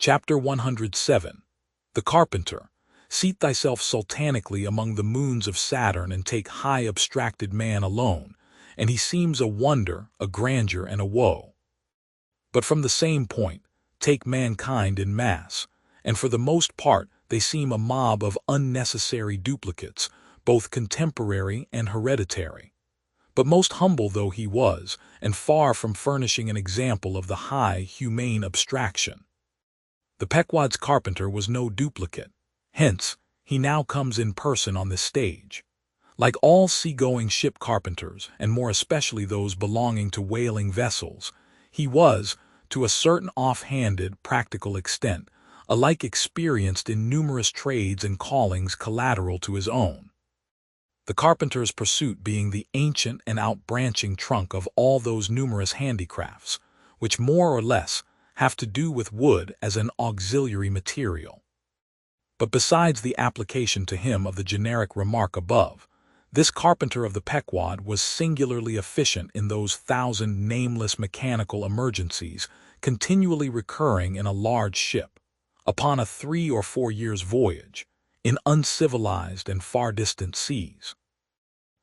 Chapter 107. The Carpenter. Seat thyself sultanically among the moons of Saturn and take high abstracted man alone, and he seems a wonder, a grandeur, and a woe. But from the same point, take mankind in mass, and for the most part they seem a mob of unnecessary duplicates, both contemporary and hereditary. But most humble though he was, and far from furnishing an example of the high, humane abstraction, the Pequod's carpenter was no duplicate. Hence, he now comes in person on this stage. Like all seagoing ship carpenters, and more especially those belonging to whaling vessels, he was, to a certain off-handed, practical extent, alike experienced in numerous trades and callings collateral to his own. The carpenter's pursuit being the ancient and outbranching trunk of all those numerous handicrafts, which more or less have to do with wood as an auxiliary material. But besides the application to him of the generic remark above, this carpenter of the Pequod was singularly efficient in those thousand nameless mechanical emergencies continually recurring in a large ship, upon a 3 or 4 years' voyage, in uncivilized and far distant seas.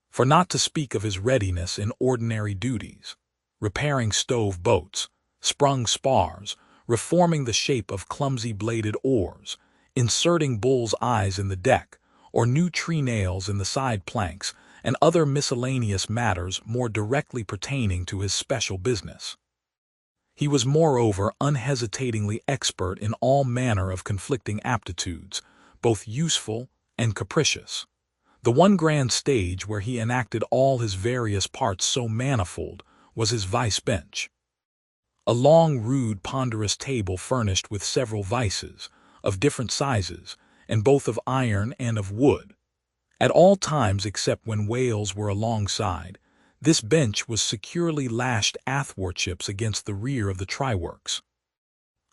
For not to speak of his readiness in ordinary duties, repairing stove boats, sprung spars, reforming the shape of clumsy bladed oars, inserting bull's eyes in the deck, or new tree nails in the side planks, and other miscellaneous matters more directly pertaining to his special business. He was moreover unhesitatingly expert in all manner of conflicting aptitudes, both useful and capricious. The one grand stage where he enacted all his various parts so manifold was his vice bench. A long, rude, ponderous table furnished with several vices, of different sizes, and both of iron and of wood. At all times except when whales were alongside, this bench was securely lashed athwartships against the rear of the tryworks.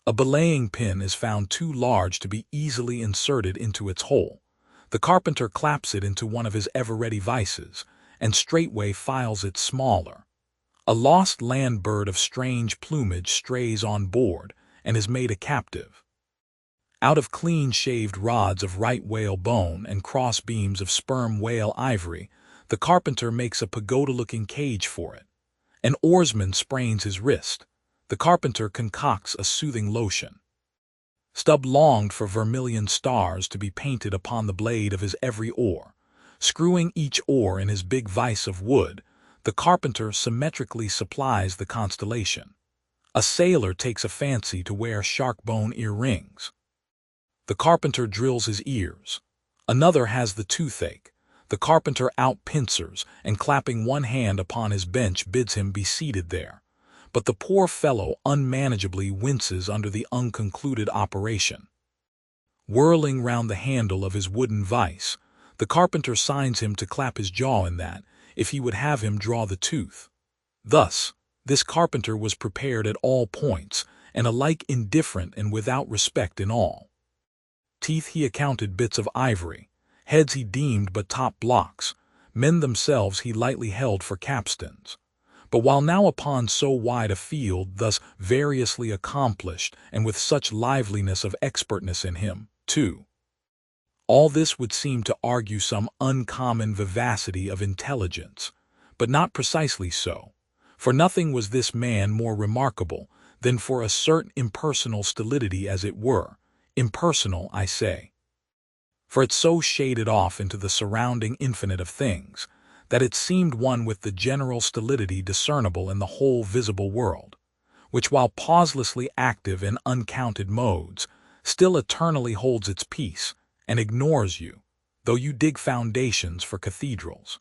A belaying pin is found too large to be easily inserted into its hole. The carpenter claps it into one of his ever-ready vices, and straightway files it smaller. A lost land bird of strange plumage strays on board, and is made a captive. Out of clean-shaved rods of right whale bone and cross-beams of sperm whale ivory, the carpenter makes a pagoda-looking cage for it. An oarsman sprains his wrist. The carpenter concocts a soothing lotion. Stubb longed for vermilion stars to be painted upon the blade of his every oar. Screwing each oar in his big vise of wood, the carpenter symmetrically supplies the constellation. A sailor takes a fancy to wear shark-bone ear-rings. The carpenter drills his ears. Another has the toothache. The carpenter out-pincers, and clapping one hand upon his bench bids him be seated there. But the poor fellow unmanageably winces under the unconcluded operation. Whirling round the handle of his wooden vise, the carpenter signs him to clap his jaw in that, if he would have him draw the tooth. Thus, this carpenter was prepared at all points, and alike indifferent and without respect in all. Teeth he accounted bits of ivory, heads he deemed but top blocks, men themselves he lightly held for capstans. But while now upon so wide a field, thus variously accomplished, and with such liveliness of expertness in him, too, all this would seem to argue some uncommon vivacity of intelligence, but not precisely so, for nothing was this man more remarkable than for a certain impersonal stolidity, as it were, impersonal, I say, for it so shaded off into the surrounding infinite of things, that it seemed one with the general stolidity discernible in the whole visible world, which while pauselessly active in uncounted modes, still eternally holds its peace, and ignores you, though you dig foundations for cathedrals.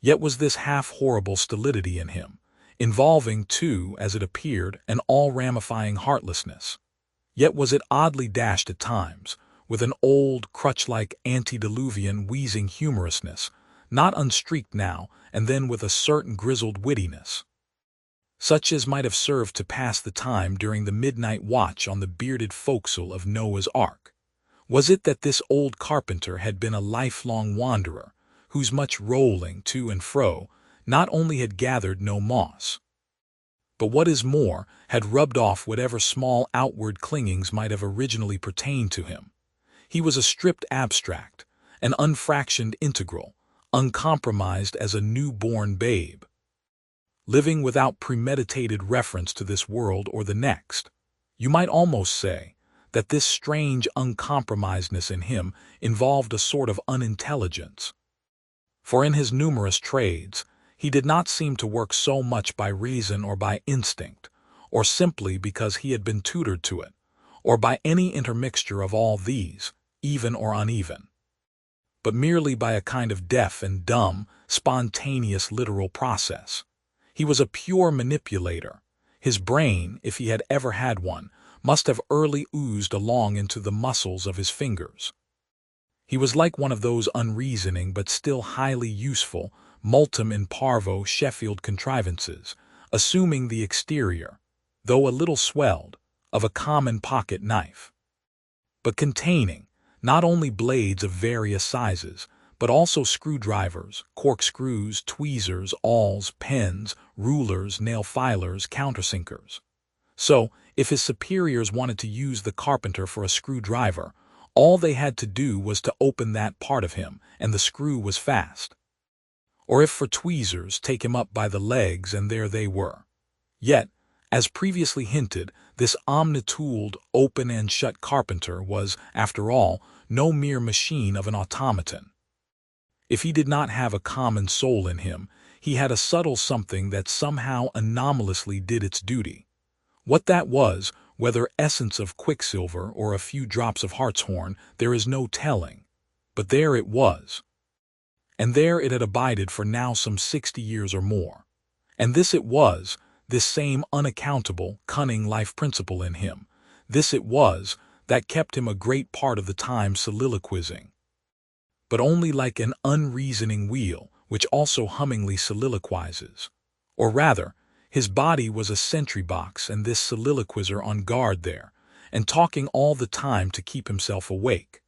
Yet was this half-horrible stolidity in him, involving, too, as it appeared, an all-ramifying heartlessness. Yet was it oddly dashed at times, with an old, crutch-like, antediluvian, wheezing humorousness, not unstreaked now and then with a certain grizzled wittiness, such as might have served to pass the time during the midnight watch on the bearded forecastle of Noah's Ark. Was it that this old carpenter had been a lifelong wanderer, whose much rolling to and fro not only had gathered no moss, but what is more, had rubbed off whatever small outward clingings might have originally pertained to him. He was a stripped abstract, an unfractioned integral, uncompromised as a newborn babe, living without premeditated reference to this world or the next. You might almost say that this strange uncompromisedness in him involved a sort of unintelligence. For in his numerous trades, he did not seem to work so much by reason or by instinct, or simply because he had been tutored to it, or by any intermixture of all these, even or uneven, but merely by a kind of deaf and dumb, spontaneous literal process. He was a pure manipulator. His brain, if he had ever had one, must have early oozed along into the muscles of his fingers. He was like one of those unreasoning but still highly useful, multum in parvo Sheffield contrivances, assuming the exterior, though a little swelled, of a common pocket knife, but containing not only blades of various sizes, but also screwdrivers, corkscrews, tweezers, awls, pens, rulers, nail filers, countersinkers. So, if his superiors wanted to use the carpenter for a screwdriver, all they had to do was to open that part of him, and the screw was fast. Or if for tweezers, take him up by the legs, and there they were. Yet, as previously hinted, this omnitooled, open and shut carpenter was, after all, no mere machine of an automaton. If he did not have a common soul in him, he had a subtle something that somehow anomalously did its duty. What that was, whether essence of quicksilver or a few drops of hartshorn, there is no telling. But there it was. And there it had abided for now some 60 years or more. And this it was, this same unaccountable, cunning life principle in him, this it was that kept him a great part of the time soliloquizing. But only like an unreasoning wheel, which also hummingly soliloquizes. Or rather, his body was a sentry box and this soliloquizer on guard there, and talking all the time to keep himself awake.